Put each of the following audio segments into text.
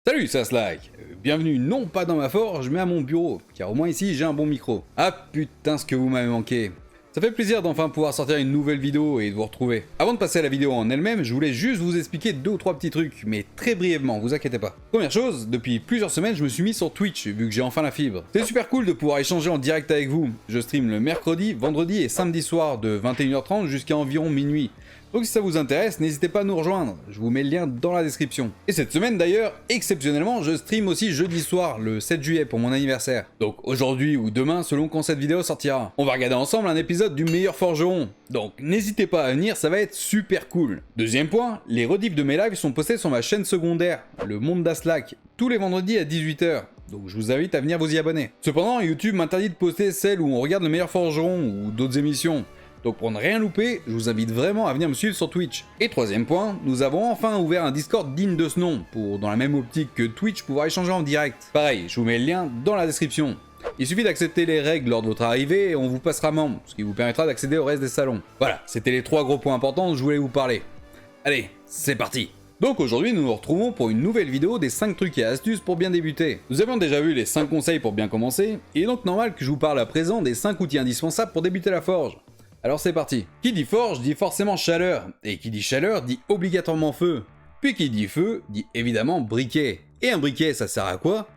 Salut, ça Slack. Bienvenue non pas dans ma forge, mais à mon bureau, car au moins ici j'ai un bon micro. Ah putain ce que vous m'avez manqué. Ça fait plaisir d'enfin pouvoir sortir une nouvelle vidéo et de vous retrouver. Avant de passer à la vidéo en elle-même, je voulais juste vous expliquer 2 ou 3 petits trucs, mais très brièvement, vous inquiétez pas. Première chose, depuis plusieurs semaines je me suis mis sur Twitch, vu que j'ai enfin la fibre. C'est super cool de pouvoir échanger en direct avec vous. Je stream le mercredi, vendredi et samedi soir de 21h30 jusqu'à environ minuit. Donc si ça vous intéresse, n'hésitez pas à nous rejoindre, je vous mets le lien dans la description. Et cette semaine d'ailleurs, exceptionnellement, je stream aussi jeudi soir, le 7 juillet pour mon anniversaire. Donc aujourd'hui ou demain, selon quand cette vidéo sortira. On va regarder ensemble un épisode du meilleur forgeron. Donc n'hésitez pas à venir, ça va être super cool. Deuxième point, les rediffs de mes lives sont postés sur ma chaîne secondaire, le Monde d'Aslak, tous les vendredis à 18h. Donc je vous invite à venir vous y abonner. Cependant, YouTube m'interdit de poster celles où on regarde le meilleur forgeron ou d'autres émissions. Donc pour ne rien louper, je vous invite vraiment à venir me suivre sur Twitch. Et troisième point, nous avons enfin ouvert un Discord digne de ce nom, pour dans la même optique que Twitch pouvoir échanger en direct. Pareil, je vous mets le lien dans la description. Il suffit d'accepter les règles lors de votre arrivée et on vous passera membre, ce qui vous permettra d'accéder au reste des salons. Voilà, c'était les 3 gros points importants dont je voulais vous parler. Allez, c'est parti! Donc aujourd'hui nous nous retrouvons pour une nouvelle vidéo des 5 trucs et astuces pour bien débuter. Nous avions déjà vu les 5 conseils pour bien commencer, et il est donc normal que je vous parle à présent des 5 outils indispensables pour débuter la forge. Alors c'est parti. Qui dit forge dit forcément chaleur, et qui dit chaleur dit obligatoirement feu. Puis qui dit feu dit évidemment briquet. Et un briquet ça sert à quoi?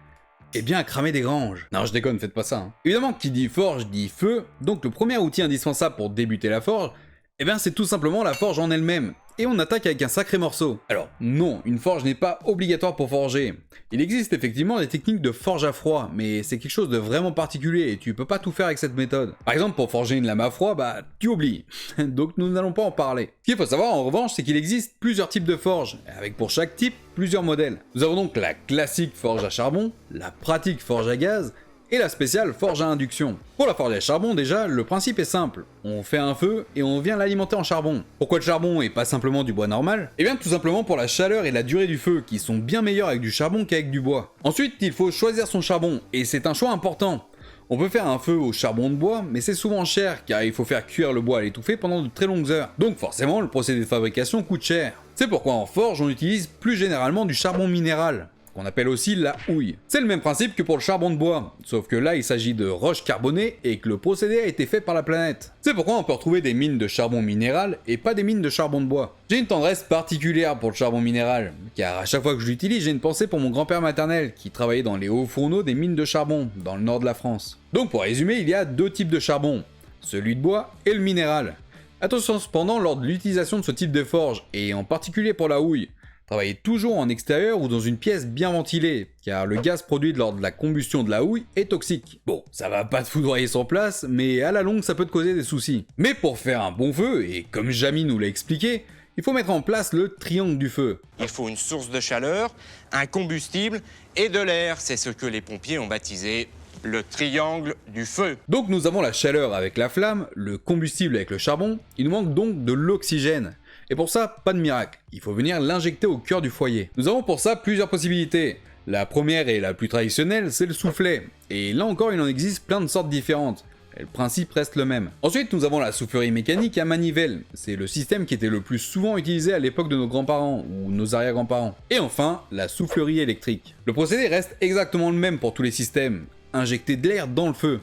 Eh bien à cramer des granges. Non je déconne, faites pas ça. Évidemment qui dit forge dit feu, donc le premier outil indispensable pour débuter la forge, eh bien c'est tout simplement la forge en elle-même. Et on attaque avec un sacré morceau. Alors non, une forge n'est pas obligatoire pour forger. Il existe effectivement des techniques de forge à froid, mais c'est quelque chose de vraiment particulier et tu peux pas tout faire avec cette méthode. Par exemple pour forger une lame à froid, bah tu oublies. Donc nous n'allons pas en parler. Ce qu'il faut savoir en revanche, c'est qu'il existe plusieurs types de forges, avec pour chaque type plusieurs modèles. Nous avons donc la classique forge à charbon, la pratique forge à gaz, et la spéciale forge à induction. Pour la forge à charbon déjà, le principe est simple. On fait un feu et on vient l'alimenter en charbon. Pourquoi le charbon et pas simplement du bois normal? Eh bien tout simplement pour la chaleur et la durée du feu qui sont bien meilleurs avec du charbon qu'avec du bois. Ensuite, il faut choisir son charbon et c'est un choix important. On peut faire un feu au charbon de bois, mais c'est souvent cher car il faut faire cuire le bois à l'étouffer pendant de très longues heures. Donc forcément, le procédé de fabrication coûte cher. C'est pourquoi en forge, on utilise plus généralement du charbon minéral, qu'on appelle aussi la houille. C'est le même principe que pour le charbon de bois, sauf que là il s'agit de roches carbonées et que le procédé a été fait par la planète. C'est pourquoi on peut retrouver des mines de charbon minéral et pas des mines de charbon de bois. J'ai une tendresse particulière pour le charbon minéral, car à chaque fois que je l'utilise, j'ai une pensée pour mon grand-père maternel qui travaillait dans les hauts fourneaux des mines de charbon, dans le nord de la France. Donc pour résumer, il y a 2 types de charbon, celui de bois et le minéral. Attention cependant lors de l'utilisation de ce type de forge, et en particulier pour la houille. Travaillez toujours en extérieur ou dans une pièce bien ventilée, car le gaz produit lors de la combustion de la houille est toxique. Bon, ça va pas te foudroyer sur place, mais à la longue ça peut te causer des soucis. Mais pour faire un bon feu, et comme Jamy nous l'a expliqué, il faut mettre en place le triangle du feu. Il faut une source de chaleur, un combustible et de l'air. C'est ce que les pompiers ont baptisé le triangle du feu. Donc nous avons la chaleur avec la flamme, le combustible avec le charbon, il nous manque donc de l'oxygène. Et pour ça, pas de miracle, il faut venir l'injecter au cœur du foyer. Nous avons pour ça plusieurs possibilités. La première et la plus traditionnelle, c'est le soufflet. Et là encore, il en existe plein de sortes différentes. Et le principe reste le même. Ensuite, nous avons la soufflerie mécanique à manivelle. C'est le système qui était le plus souvent utilisé à l'époque de nos grands-parents ou nos arrière-grands-parents. Et enfin, la soufflerie électrique. Le procédé reste exactement le même pour tous les systèmes. Injecter de l'air dans le feu.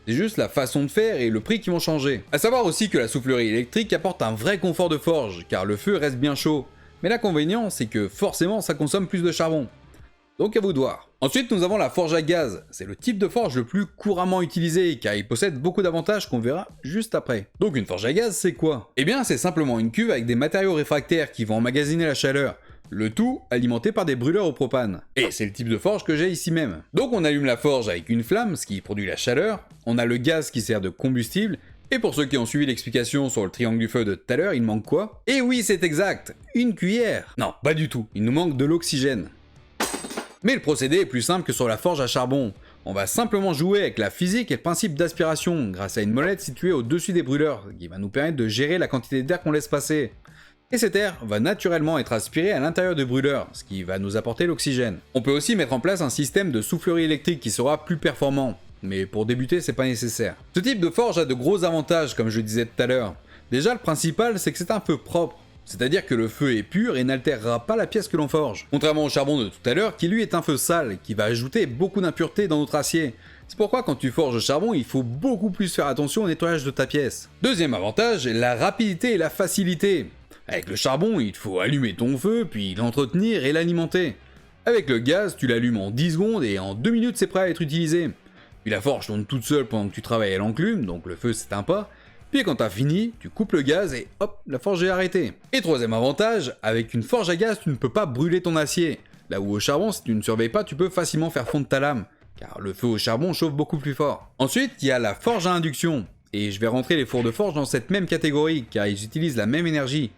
C'est juste la façon de faire et le prix qui vont changer. A savoir aussi que la soufflerie électrique apporte un vrai confort de forge, car le feu reste bien chaud. Mais l'inconvénient, c'est que forcément ça consomme plus de charbon. Donc à vous de voir. Ensuite, nous avons la forge à gaz. C'est le type de forge le plus couramment utilisé, car il possède beaucoup d'avantages qu'on verra juste après. Donc une forge à gaz, c'est quoi? Eh bien, c'est simplement une cuve avec des matériaux réfractaires qui vont emmagasiner la chaleur. Le tout alimenté par des brûleurs au propane. Et c'est le type de forge que j'ai ici même. Donc on allume la forge avec une flamme, ce qui produit la chaleur, on a le gaz qui sert de combustible, et pour ceux qui ont suivi l'explication sur le triangle du feu de tout à l'heure, il manque quoi? Et oui, c'est exact, une cuillère. Non, pas du tout, il nous manque de l'oxygène. Mais le procédé est plus simple que sur la forge à charbon. On va simplement jouer avec la physique et le principe d'aspiration, grâce à une molette située au-dessus des brûleurs, qui va nous permettre de gérer la quantité d'air qu'on laisse passer. Et cet air va naturellement être aspiré à l'intérieur du brûleur, ce qui va nous apporter l'oxygène. On peut aussi mettre en place un système de soufflerie électrique qui sera plus performant, mais pour débuter c'est pas nécessaire. Ce type de forge a de gros avantages comme je disais tout à l'heure. Déjà le principal c'est que c'est un feu propre. C'est-à-dire que le feu est pur et n'altérera pas la pièce que l'on forge. Contrairement au charbon de tout à l'heure, qui lui est un feu sale, qui va ajouter beaucoup d'impuretés dans notre acier. C'est pourquoi quand tu forges le charbon, il faut beaucoup plus faire attention au nettoyage de ta pièce. Deuxième avantage, la rapidité et la facilité. Avec le charbon, il faut allumer ton feu, puis l'entretenir et l'alimenter. Avec le gaz, tu l'allumes en 10 secondes et en 2 minutes c'est prêt à être utilisé. Puis la forge tourne toute seule pendant que tu travailles à l'enclume, donc le feu s'éteint pas. Puis quand t'as fini, tu coupes le gaz et hop, la forge est arrêtée. Et troisième avantage, avec une forge à gaz, tu ne peux pas brûler ton acier. Là où au charbon, si tu ne surveilles pas, tu peux facilement faire fondre ta lame, car le feu au charbon chauffe beaucoup plus fort. Ensuite, il y a la forge à induction. Et je vais rentrer les fours de forge dans cette même catégorie, car ils utilisent la même énergie,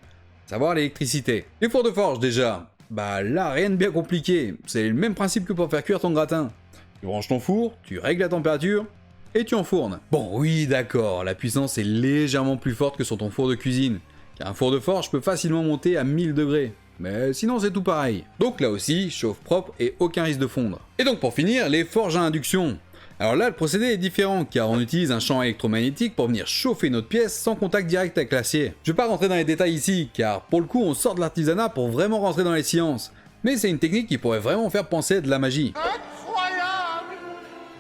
à savoir l'électricité. Les fours de forge déjà, bah là rien de bien compliqué, c'est le même principe que pour faire cuire ton gratin. Tu branches ton four, tu règles la température, et tu enfournes. Bon oui d'accord, la puissance est légèrement plus forte que sur ton four de cuisine, car un four de forge peut facilement monter à 1000 degrés. Mais sinon c'est tout pareil. Donc là aussi, chauffe propre et aucun risque de fondre. Et donc pour finir, les forges à induction. Alors là le procédé est différent, car on utilise un champ électromagnétique pour venir chauffer notre pièce sans contact direct avec l'acier. Je vais pas rentrer dans les détails ici, car pour le coup on sort de l'artisanat pour vraiment rentrer dans les sciences. Mais c'est une technique qui pourrait vraiment faire penser à de la magie. Incroyable!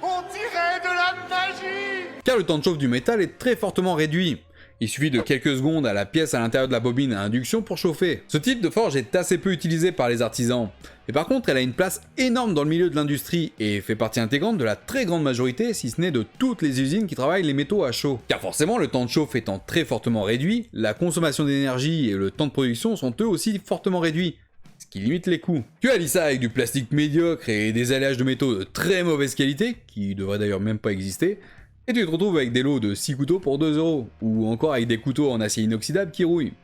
On dirait de la magie! Car le temps de chauffe du métal est très fortement réduit. Il suffit de quelques secondes à la pièce à l'intérieur de la bobine à induction pour chauffer. Ce type de forge est assez peu utilisé par les artisans. Mais par contre, elle a une place énorme dans le milieu de l'industrie et fait partie intégrante de la très grande majorité, si ce n'est de toutes les usines qui travaillent les métaux à chaud. Car forcément, le temps de chauffe étant très fortement réduit, la consommation d'énergie et le temps de production sont eux aussi fortement réduits, ce qui limite les coûts. Tu allies ça avec du plastique médiocre et des alliages de métaux de très mauvaise qualité, qui devraient d'ailleurs même pas exister, et tu te retrouves avec des lots de 6 couteaux pour 2 €, ou encore avec des couteaux en acier inoxydable qui rouillent,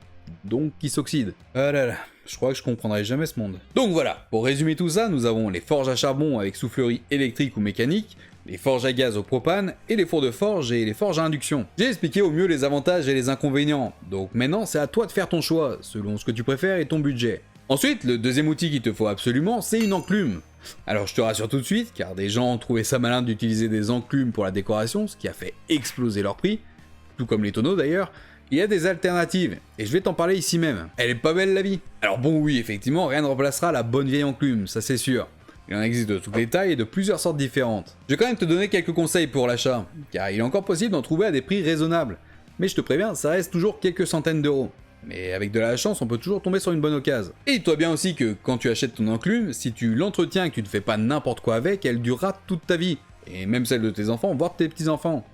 donc qui s'oxydent. Ah là là, je crois que je comprendrai jamais ce monde. Donc voilà, pour résumer tout ça, nous avons les forges à charbon avec soufflerie électrique ou mécanique, les forges à gaz au propane, et les fours de forge et les forges à induction. J'ai expliqué au mieux les avantages et les inconvénients, donc maintenant c'est à toi de faire ton choix, selon ce que tu préfères et ton budget. Ensuite, le deuxième outil qu'il te faut absolument, c'est une enclume. Alors je te rassure tout de suite, car des gens ont trouvé ça malin d'utiliser des enclumes pour la décoration, ce qui a fait exploser leur prix, tout comme les tonneaux d'ailleurs. Il y a des alternatives, et je vais t'en parler ici même. Elle est pas belle la vie. Alors bon oui, effectivement, rien ne remplacera la bonne vieille enclume, ça c'est sûr. Il en existe de toutes les tailles et de plusieurs sortes différentes. Je vais quand même te donner quelques conseils pour l'achat, car il est encore possible d'en trouver à des prix raisonnables. Mais je te préviens, ça reste toujours quelques centaines d'euros. Mais avec de la chance, on peut toujours tomber sur une bonne occasion. Et dis-toi bien aussi que quand tu achètes ton enclume, si tu l'entretiens et que tu ne fais pas n'importe quoi avec, elle durera toute ta vie. Et même celle de tes enfants, voire de tes petits-enfants.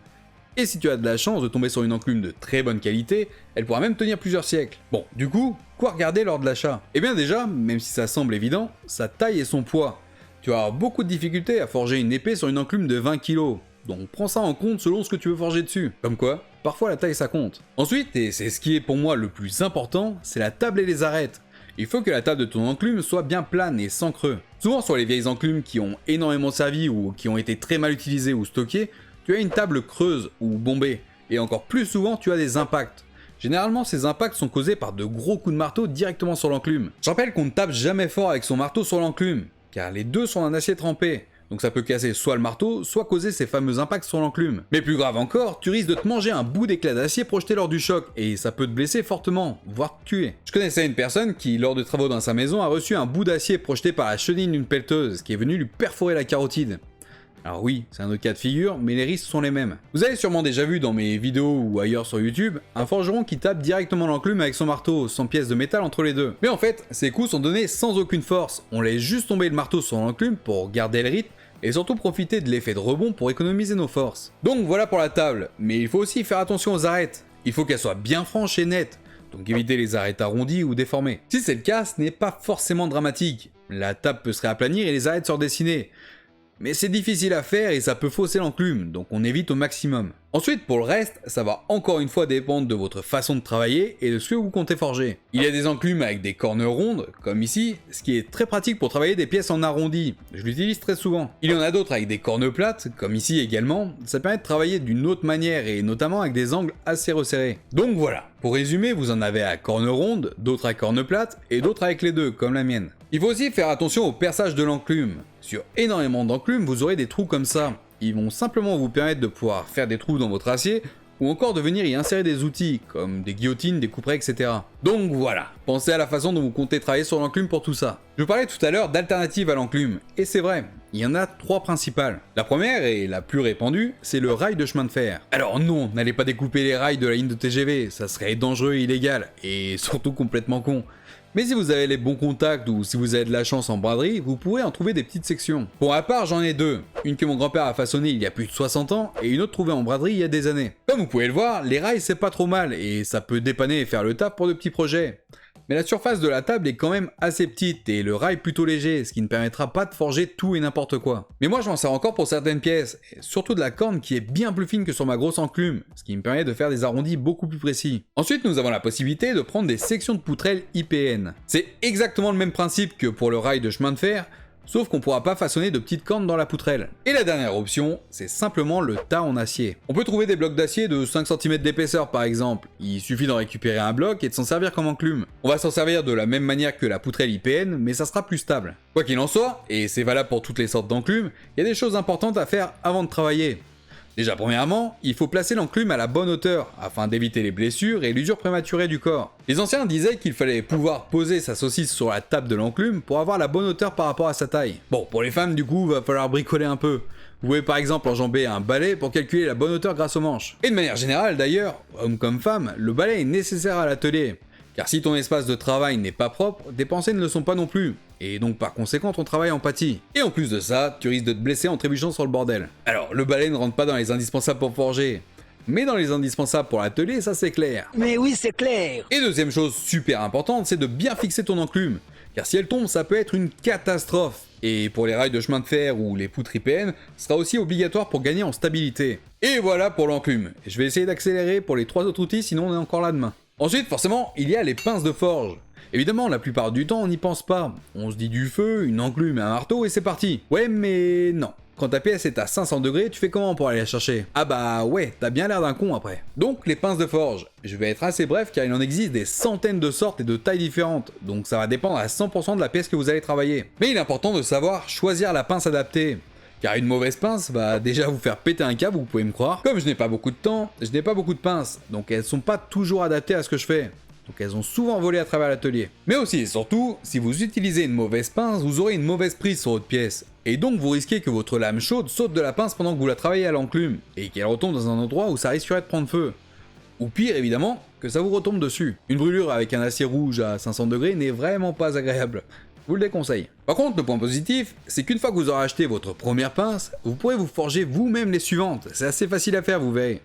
Et si tu as de la chance de tomber sur une enclume de très bonne qualité, elle pourra même tenir plusieurs siècles. Bon, du coup, quoi regarder lors de l'achat? Eh bien déjà, même si ça semble évident, sa taille et son poids. Tu vas avoir beaucoup de difficultés à forger une épée sur une enclume de 20 kg. Donc prends ça en compte selon ce que tu veux forger dessus. Comme quoi, parfois la taille ça compte. Ensuite, et c'est ce qui est pour moi le plus important, c'est la table et les arêtes. Il faut que la table de ton enclume soit bien plane et sans creux. Souvent sur les vieilles enclumes qui ont énormément servi ou qui ont été très mal utilisées ou stockées, tu as une table creuse ou bombée. Et encore plus souvent, tu as des impacts. Généralement, ces impacts sont causés par de gros coups de marteau directement sur l'enclume. Je rappelle qu'on ne tape jamais fort avec son marteau sur l'enclume, car les deux sont en acier trempé. Donc ça peut casser soit le marteau, soit causer ces fameux impacts sur l'enclume. Mais plus grave encore, tu risques de te manger un bout d'éclat d'acier projeté lors du choc, et ça peut te blesser fortement, voire te tuer. Je connaissais une personne qui, lors de travaux dans sa maison, a reçu un bout d'acier projeté par la chenille d'une pelleteuse, qui est venue lui perforer la carotide. Alors oui, c'est un autre cas de figure, mais les risques sont les mêmes. Vous avez sûrement déjà vu dans mes vidéos ou ailleurs sur YouTube, un forgeron qui tape directement l'enclume avec son marteau, sans pièce de métal entre les deux. Mais en fait, ces coups sont donnés sans aucune force, on laisse juste tomber le marteau sur l'enclume pour garder le rythme, et surtout profiter de l'effet de rebond pour économiser nos forces. Donc voilà pour la table, mais il faut aussi faire attention aux arêtes. Il faut qu'elles soient bien franches et nettes, donc éviter les arêtes arrondies ou déformées. Si c'est le cas, ce n'est pas forcément dramatique. La table peut se réaplanir et les arêtes se redessiner. Mais c'est difficile à faire et ça peut fausser l'enclume, donc on évite au maximum. Ensuite, pour le reste, ça va encore une fois dépendre de votre façon de travailler et de ce que vous comptez forger. Il y a des enclumes avec des cornes rondes, comme ici, ce qui est très pratique pour travailler des pièces en arrondi. Je l'utilise très souvent. Il y en a d'autres avec des cornes plates, comme ici également. Ça permet de travailler d'une autre manière et notamment avec des angles assez resserrés. Donc voilà, pour résumer, vous en avez à cornes rondes, d'autres à cornes plates et d'autres avec les deux, comme la mienne. Il faut aussi faire attention au perçage de l'enclume. Sur énormément d'enclumes, vous aurez des trous comme ça. Ils vont simplement vous permettre de pouvoir faire des trous dans votre acier ou encore de venir y insérer des outils, comme des guillotines, des couperets, etc. Donc voilà, pensez à la façon dont vous comptez travailler sur l'enclume pour tout ça. Je vous parlais tout à l'heure d'alternatives à l'enclume, et c'est vrai, il y en a 3 principales. La première, et la plus répandue, c'est le rail de chemin de fer. Alors non, n'allez pas découper les rails de la ligne de TGV, ça serait dangereux et illégal, et surtout complètement con. Mais si vous avez les bons contacts ou si vous avez de la chance en braderie, vous pourrez en trouver des petites sections. Pour ma part, j'en ai 2. Une que mon grand-père a façonnée il y a plus de 60 ans et une autre trouvée en braderie il y a des années. Comme vous pouvez le voir, les rails c'est pas trop mal et ça peut dépanner et faire le taf pour de petits projets. Mais la surface de la table est quand même assez petite et le rail plutôt léger, ce qui ne permettra pas de forger tout et n'importe quoi. Mais moi je m'en sers encore pour certaines pièces, et surtout de la corne qui est bien plus fine que sur ma grosse enclume, ce qui me permet de faire des arrondis beaucoup plus précis. Ensuite nous avons la possibilité de prendre des sections de poutrelles IPN. C'est exactement le même principe que pour le rail de chemin de fer, sauf qu'on ne pourra pas façonner de petites cornes dans la poutrelle. Et la dernière option, c'est simplement le tas en acier. On peut trouver des blocs d'acier de 5 cm d'épaisseur par exemple, il suffit d'en récupérer un bloc et de s'en servir comme enclume. On va s'en servir de la même manière que la poutrelle IPN, mais ça sera plus stable. Quoi qu'il en soit, et c'est valable pour toutes les sortes d'enclumes, il y a des choses importantes à faire avant de travailler. Déjà premièrement, il faut placer l'enclume à la bonne hauteur, afin d'éviter les blessures et l'usure prématurée du corps. Les anciens disaient qu'il fallait pouvoir poser sa saucisse sur la table de l'enclume pour avoir la bonne hauteur par rapport à sa taille. Bon, pour les femmes du coup, va falloir bricoler un peu. Vous pouvez par exemple enjamber un balai pour calculer la bonne hauteur grâce aux manches. Et de manière générale d'ailleurs, homme comme femme, le balai est nécessaire à l'atelier. Car si ton espace de travail n'est pas propre, tes pensées ne le sont pas non plus. Et donc par conséquent ton travail en pâtit. Et en plus de ça, tu risques de te blesser en trébuchant sur le bordel. Alors le balai ne rentre pas dans les indispensables pour forger. Mais dans les indispensables pour l'atelier, ça c'est clair. Mais oui, c'est clair. Et deuxième chose super importante, c'est de bien fixer ton enclume. Car si elle tombe, ça peut être une catastrophe. Et pour les rails de chemin de fer ou les poutres IPN, ce sera aussi obligatoire pour gagner en stabilité. Et voilà pour l'enclume. Je vais essayer d'accélérer pour les 3 autres outils, sinon on est encore là demain. Ensuite, forcément, il y a les pinces de forge. Évidemment, la plupart du temps, on n'y pense pas. On se dit du feu, une enclume et un marteau et c'est parti. Ouais, mais non. Quand ta pièce est à 500 degrés, tu fais comment pour aller la chercher? Ah bah ouais, t'as bien l'air d'un con après. Donc les pinces de forge. Je vais être assez bref car il en existe des centaines de sortes et de tailles différentes, donc ça va dépendre à 100% de la pièce que vous allez travailler. Mais il est important de savoir choisir la pince adaptée. Car une mauvaise pince va déjà vous faire péter un câble, vous pouvez me croire. Comme je n'ai pas beaucoup de temps, je n'ai pas beaucoup de pinces, donc elles sont pas toujours adaptées à ce que je fais. Donc elles ont souvent volé à travers l'atelier. Mais aussi et surtout, si vous utilisez une mauvaise pince, vous aurez une mauvaise prise sur votre pièce. Et donc vous risquez que votre lame chaude saute de la pince pendant que vous la travaillez à l'enclume, et qu'elle retombe dans un endroit où ça risquerait de prendre feu. Ou pire évidemment, que ça vous retombe dessus. Une brûlure avec un acier rouge à 500 degrés n'est vraiment pas agréable. Je vous le déconseille. Par contre, le point positif, c'est qu'une fois que vous aurez acheté votre première pince, vous pourrez vous forger vous-même les suivantes. C'est assez facile à faire, vous verrez.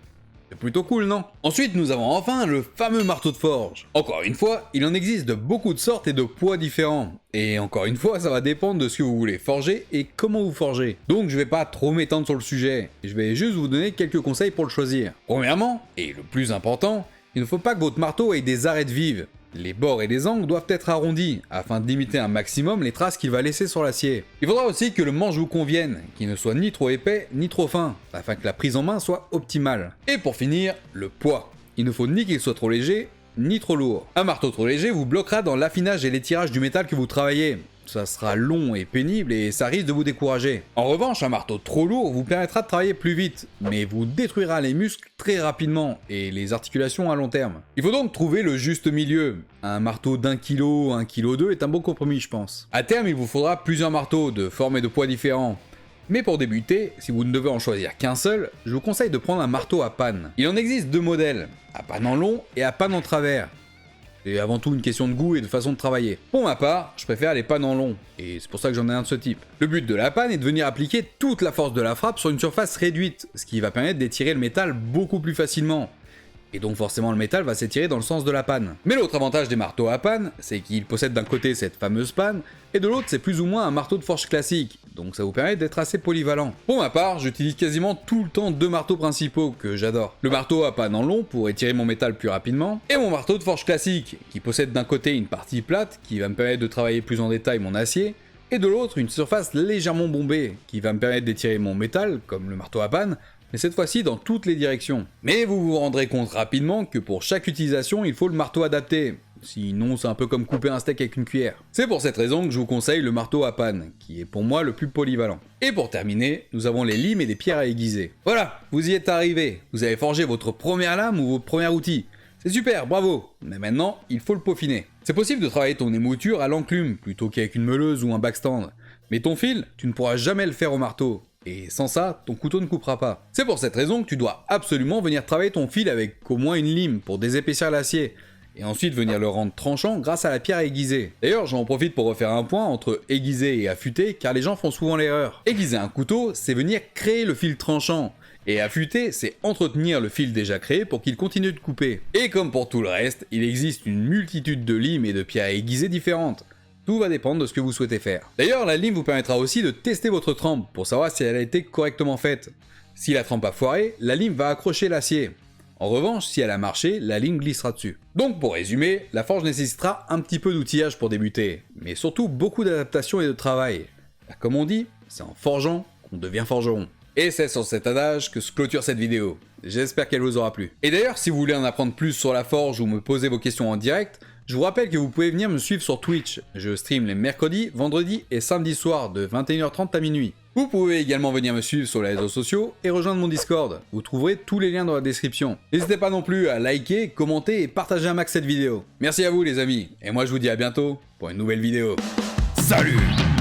C'est plutôt cool, non? Ensuite, nous avons enfin le fameux marteau de forge. Encore une fois, il en existe de beaucoup de sortes et de poids différents. Et encore une fois, ça va dépendre de ce que vous voulez forger et comment vous forgez. Donc je vais pas trop m'étendre sur le sujet, je vais juste vous donner quelques conseils pour le choisir. Premièrement, et le plus important, il ne faut pas que votre marteau ait des arêtes vives. Les bords et les angles doivent être arrondis, afin de limiter un maximum les traces qu'il va laisser sur l'acier. Il faudra aussi que le manche vous convienne, qu'il ne soit ni trop épais ni trop fin, afin que la prise en main soit optimale. Et pour finir, le poids. Il ne faut ni qu'il soit trop léger, ni trop lourd. Un marteau trop léger vous bloquera dans l'affinage et l'étirage du métal que vous travaillez. Ça sera long et pénible et ça risque de vous décourager. En revanche, un marteau trop lourd vous permettra de travailler plus vite, mais vous détruira les muscles très rapidement et les articulations à long terme. Il faut donc trouver le juste milieu. Un marteau d'1 kg, 1,2 kg est un bon compromis je pense. À terme, il vous faudra plusieurs marteaux de forme et de poids différents. Mais pour débuter, si vous ne devez en choisir qu'un seul, je vous conseille de prendre un marteau à panne. Il en existe 2 modèles, à panne en long et à panne en travers. C'est avant tout une question de goût et de façon de travailler. Pour ma part, je préfère les pannes en long, et c'est pour ça que j'en ai un de ce type. Le but de la panne est de venir appliquer toute la force de la frappe sur une surface réduite, ce qui va permettre d'étirer le métal beaucoup plus facilement. Et donc forcément le métal va s'étirer dans le sens de la panne. Mais l'autre avantage des marteaux à panne, c'est qu'ils possèdent d'un côté cette fameuse panne, et de l'autre c'est plus ou moins un marteau de forge classique, donc ça vous permet d'être assez polyvalent. Pour ma part, j'utilise quasiment tout le temps 2 marteaux principaux que j'adore. Le marteau à panne en long pour étirer mon métal plus rapidement, et mon marteau de forge classique, qui possède d'un côté une partie plate, qui va me permettre de travailler plus en détail mon acier, et de l'autre une surface légèrement bombée, qui va me permettre d'étirer mon métal, comme le marteau à panne, mais cette fois-ci dans toutes les directions. Mais vous vous rendrez compte rapidement que pour chaque utilisation, il faut le marteau adapté, sinon c'est un peu comme couper un steak avec une cuillère. C'est pour cette raison que je vous conseille le marteau à panne, qui est pour moi le plus polyvalent. Et pour terminer, nous avons les limes et des pierres à aiguiser. Voilà, vous y êtes arrivé, vous avez forgé votre première lame ou votre premier outil. C'est super, bravo. Mais maintenant, il faut le peaufiner. C'est possible de travailler ton émouture à l'enclume, plutôt qu'avec une meuleuse ou un backstand. Mais ton fil, tu ne pourras jamais le faire au marteau. Et sans ça, ton couteau ne coupera pas. C'est pour cette raison que tu dois absolument venir travailler ton fil avec au moins une lime pour désépaissir l'acier. Et ensuite venir le rendre tranchant grâce à la pierre à aiguiser. D'ailleurs, j'en profite pour refaire un point entre aiguiser et affûter, car les gens font souvent l'erreur. Aiguiser un couteau, c'est venir créer le fil tranchant. Et affûter, c'est entretenir le fil déjà créé pour qu'il continue de couper. Et comme pour tout le reste, il existe une multitude de limes et de pierres à aiguiser différentes. Tout va dépendre de ce que vous souhaitez faire. D'ailleurs, la lime vous permettra aussi de tester votre trempe pour savoir si elle a été correctement faite. Si la trempe a foiré, la lime va accrocher l'acier. En revanche, si elle a marché, la lime glissera dessus. Donc pour résumer, la forge nécessitera un petit peu d'outillage pour débuter, mais surtout beaucoup d'adaptation et de travail. Comme on dit, c'est en forgeant qu'on devient forgeron. Et c'est sur cet adage que se clôture cette vidéo. J'espère qu'elle vous aura plu. Et d'ailleurs, si vous voulez en apprendre plus sur la forge ou me poser vos questions en direct, je vous rappelle que vous pouvez venir me suivre sur Twitch. Je stream les mercredis, vendredis et samedis soirs de 21h30 à minuit. Vous pouvez également venir me suivre sur les réseaux sociaux et rejoindre mon Discord. Vous trouverez tous les liens dans la description. N'hésitez pas non plus à liker, commenter et partager un max cette vidéo. Merci à vous les amis, et moi je vous dis à bientôt pour une nouvelle vidéo. Salut!